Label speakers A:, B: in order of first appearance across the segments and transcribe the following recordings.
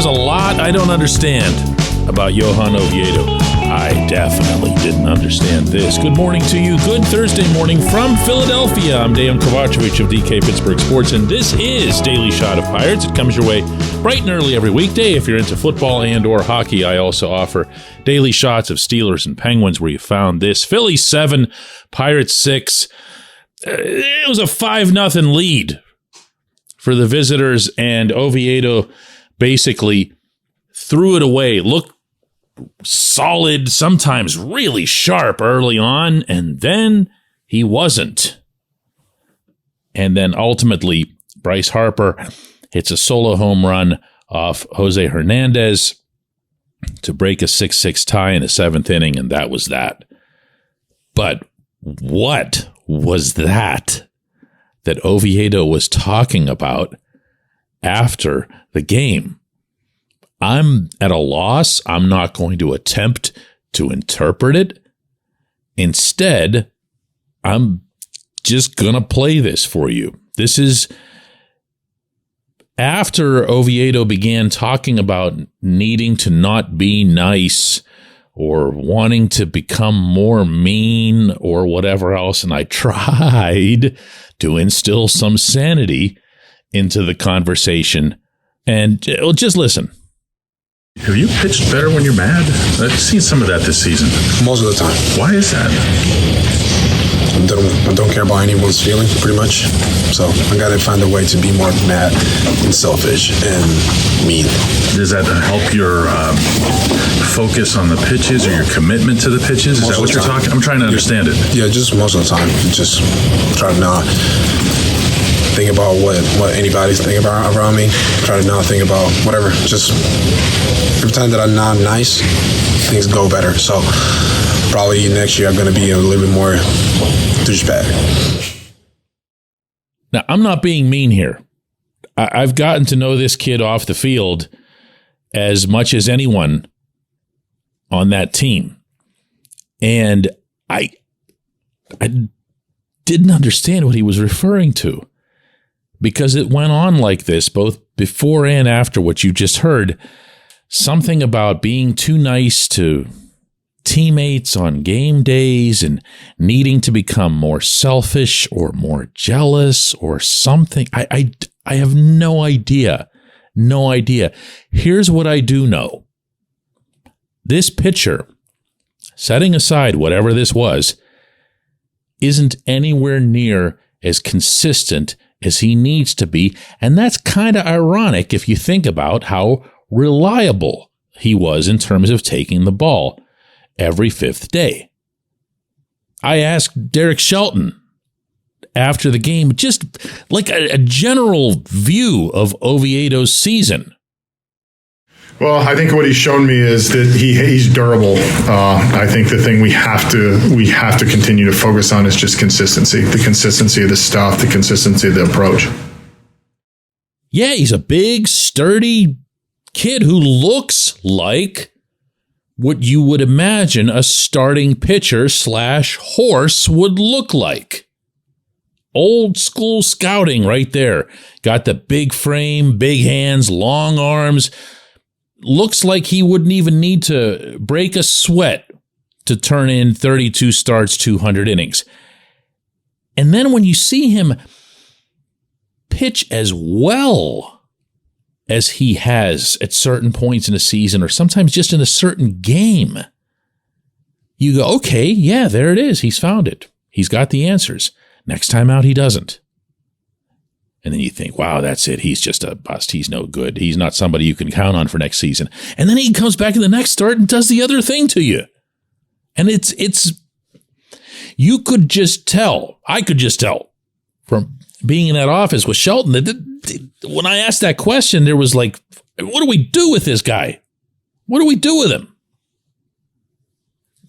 A: there's a lot I don't understand about Johan Oviedo. I definitely didn't understand this. Good morning to you. Good Thursday morning from Philadelphia. I'm Dejan Kovacevic of DK Pittsburgh Sports, and this is Daily Shot of Pirates. It comes your way bright and early every weekday. If you're into football and or hockey, I also offer daily shots of Steelers and Penguins, where you found this. Philly 7, Pirates 6. It was a 5-0 lead for the visitors, and Oviedo basically threw it away. Looked solid, sometimes really sharp early on, and then he wasn't. And then ultimately, Bryce Harper hits a solo home run off Jose Hernandez to break a 6-6 tie in the 7th inning, and that was that. But what was that Oviedo was talking about after the game? I'm at a loss. I'm not going to attempt to interpret it. Instead, I'm just going to play this for you. This is after Oviedo began talking about needing to not be nice or wanting to become more mean or whatever else. And I tried to instill some sanity into the conversation. And just listen.
B: Have you pitched better when you're mad? I've seen some of that this season.
C: Most of the time.
B: Why is that?
C: I don't care about anyone's feelings, pretty much. So I got to find a way to be more mad and selfish and mean.
B: Does that help your focus on the pitches or your commitment to the pitches? Is that what you're talking? I'm trying to understand it.
C: Yeah, just most of the time. Just try to not think about what anybody's thinking about around me. Try to not think about whatever. Just every time that I'm not nice, things go better. So probably next year I'm going to be a little bit more douchebag.
A: Now, I'm not being mean here. I've gotten to know this kid off the field as much as anyone on that team. And I didn't understand what he was referring to, because it went on like this both before and after what you just heard. Something about being too nice to teammates on game days and needing to become more selfish or more jealous or something. I have no idea. No idea. Here's what I do know. This pitcher, setting aside whatever this was, isn't anywhere near as consistent as he needs to be. And that's kind of ironic if you think about how reliable he was in terms of taking the ball every 5th day. I asked Derek Shelton after the game, just like a general view of Oviedo's season.
D: Well, I think what he's shown me is that he's durable. I think the thing we have to continue to focus on is just consistency. The consistency of the stuff, the consistency of the approach.
A: Yeah, he's a big, sturdy kid who looks like what you would imagine a starting pitcher / horse would look like. Old school scouting right there. Got the big frame, big hands, long arms. Looks like he wouldn't even need to break a sweat to turn in 32 starts, 200 innings. And then when you see him pitch as well as he has at certain points in a season, or sometimes just in a certain game, you go, okay, yeah, there it is. He's found it. He's got the answers. Next time out, he doesn't. And then you think, wow, that's it. He's just a bust. He's no good. He's not somebody you can count on for next season. And then he comes back in the next start and does the other thing to you. And it's you could just tell. I could just tell from being in that office with Shelton that when I asked that question, there was like, what do we do with this guy? What do we do with him?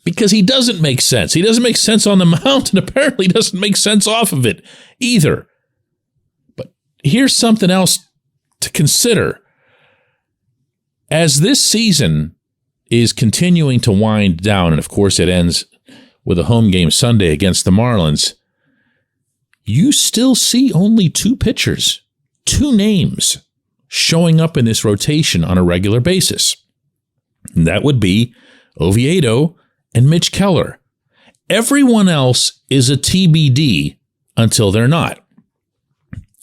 A: Because he doesn't make sense. He doesn't make sense on the mound, and apparently doesn't make sense off of it either. But here's something else to consider. As this season is continuing to wind down, and of course it ends with a home game Sunday against the Marlins, you still see only two pitchers, two names showing up in this rotation on a regular basis. And that would be Oviedo and Mitch Keller. Everyone else is a TBD until they're not.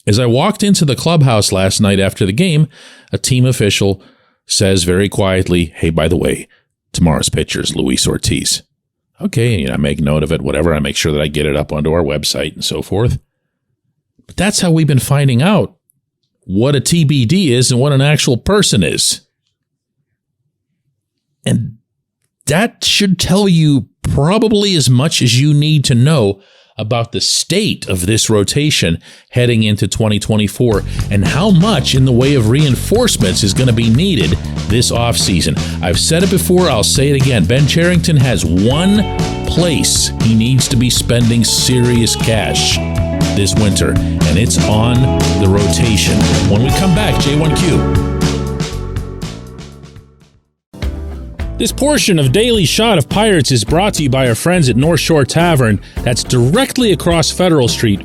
A: As I walked into the clubhouse last night after the game, a team official says very quietly, hey, by the way, tomorrow's pitcher is Luis Ortiz. Okay, I make note of it, whatever. I make sure that I get it up onto our website and so forth. But that's how we've been finding out what a TBD is and what an actual person is. And that should tell you probably as much as you need to know about the state of this rotation heading into 2024 and how much in the way of reinforcements is going to be needed this offseason. I've said it before, I'll say it again. Ben Cherington has one place he needs to be spending serious cash this winter, and it's on the rotation. When we come back, J1Q. This portion of Daily Shot of Pirates is brought to you by our friends at North Shore Tavern. That's directly across Federal Street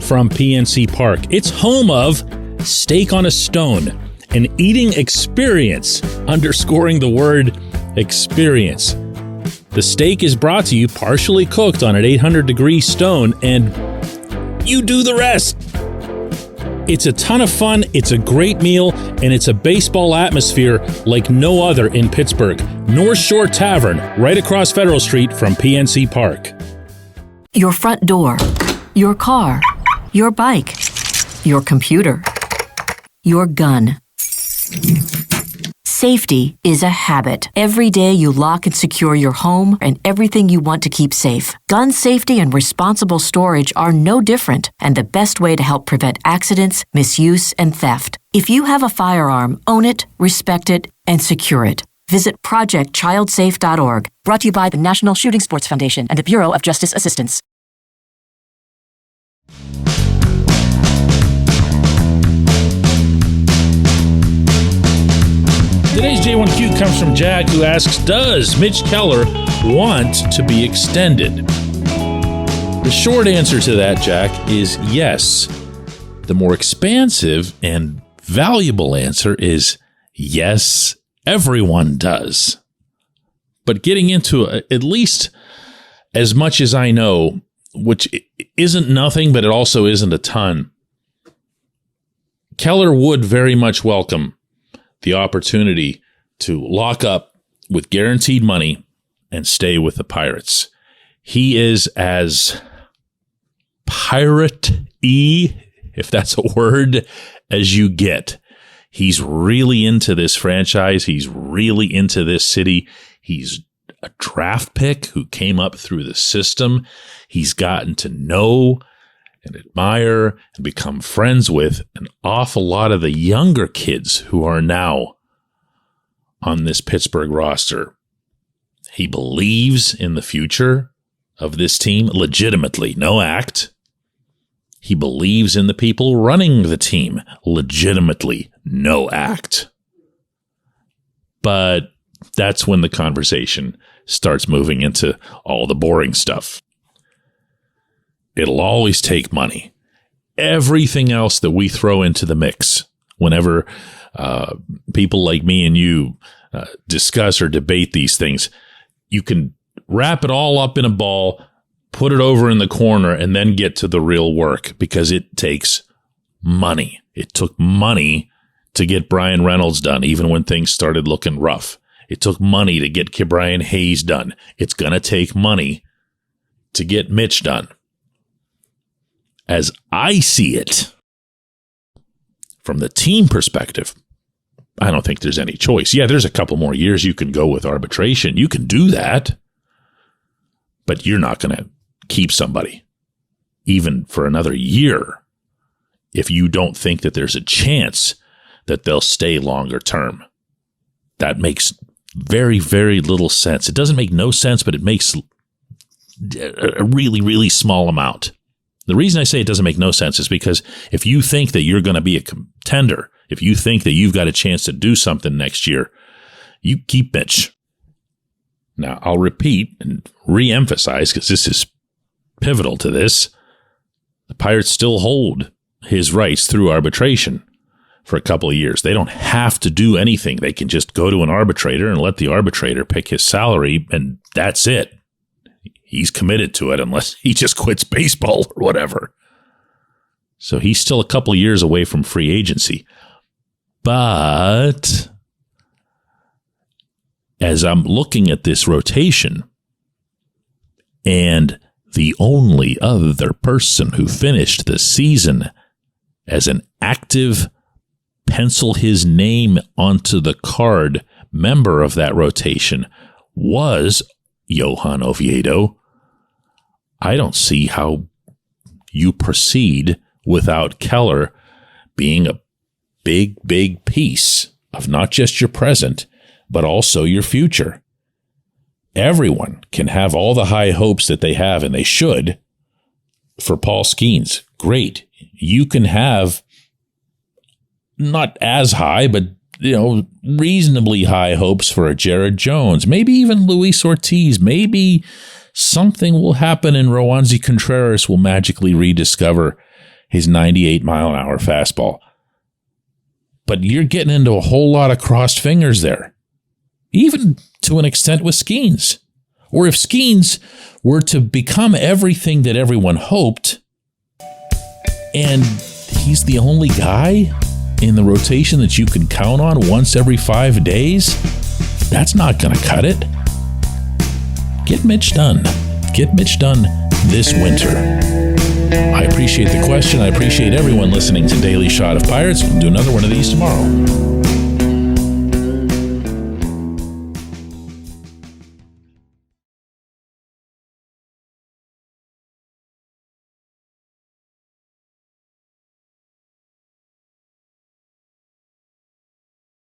A: from PNC Park. It's home of Steak on a Stone, an eating experience, underscoring the word experience. The steak is brought to you partially cooked on an 800-degree stone, and you do the rest. It's a ton of fun, it's a great meal, and it's a baseball atmosphere like no other in Pittsburgh. North Shore Tavern, right across Federal Street from PNC Park.
E: Your front door, your car, your bike, your computer, your gun. Safety is a habit. Every day you lock and secure your home and everything you want to keep safe. Gun safety and responsible storage are no different and the best way to help prevent accidents, misuse, and theft. If you have a firearm, own it, respect it, and secure it. Visit ProjectChildSafe.org. Brought to you by the National Shooting Sports Foundation and the Bureau of Justice Assistance.
A: Today's J1Q comes from Jack, who asks, does Mitch Keller want to be extended? The short answer to that, Jack, is yes. The more expansive and valuable answer is yes, everyone does. But getting into at least as much as I know, which isn't nothing, but it also isn't a ton, Keller would very much welcome the opportunity to lock up with guaranteed money and stay with the Pirates. He is as pirate-y, if that's a word, as you get. He's really into this franchise. He's really into this city. He's a draft pick who came up through the system. He's gotten to know and admire and become friends with an awful lot of the younger kids who are now on this Pittsburgh roster. He believes in the future of this team legitimately, no act. He believes in the people running the team legitimately, no act. But that's when the conversation starts moving into all the boring stuff. It'll always take money. Everything else that we throw into the mix, whenever people like me and you discuss or debate these things, you can wrap it all up in a ball, put it over in the corner, and then get to the real work, because it takes money. It took money to get Brian Reynolds done, even when things started looking rough. It took money to get Brian Hayes done. It's going to take money to get Mitch done. As I see it, from the team perspective, I don't think there's any choice. Yeah, there's a couple more years you can go with arbitration. You can do that. But you're not going to keep somebody even for another year if you don't think that there's a chance that they'll stay longer term. That makes very, very little sense. It doesn't make no sense, but it makes a really, really small amount. The reason I say it doesn't make no sense is because if you think that you're going to be a contender, if you think that you've got a chance to do something next year, you keep Mitch. Now, I'll repeat and re-emphasize, because this is pivotal to this, the Pirates still hold his rights through arbitration for a couple of years. They don't have to do anything. They can just go to an arbitrator and let the arbitrator pick his salary, and that's it. He's committed to it unless he just quits baseball or whatever. So he's still a couple of years away from free agency. But as I'm looking at this rotation, and the only other person who finished the season as an active pencil his name onto the card member of that rotation was Johan Oviedo, I don't see how you proceed without Keller being a big, big piece of not just your present, but also your future. Everyone can have all the high hopes that they have, and they should, for Paul Skeens. Great. You can have not as high, but reasonably high hopes for a Jared Jones, maybe even Luis Ortiz. Maybe something will happen and Roansy Contreras will magically rediscover his 98-mile-an-hour fastball. But you're getting into a whole lot of crossed fingers there, even to an extent with Skeens. Or if Skeens were to become everything that everyone hoped, and he's the only guy in the rotation that you can count on once every 5 days, that's not going to cut it. Get Mitch done. Get Mitch done this winter. I appreciate the question. I appreciate everyone listening to Daily Shot of Pirates. We'll do another one of these tomorrow.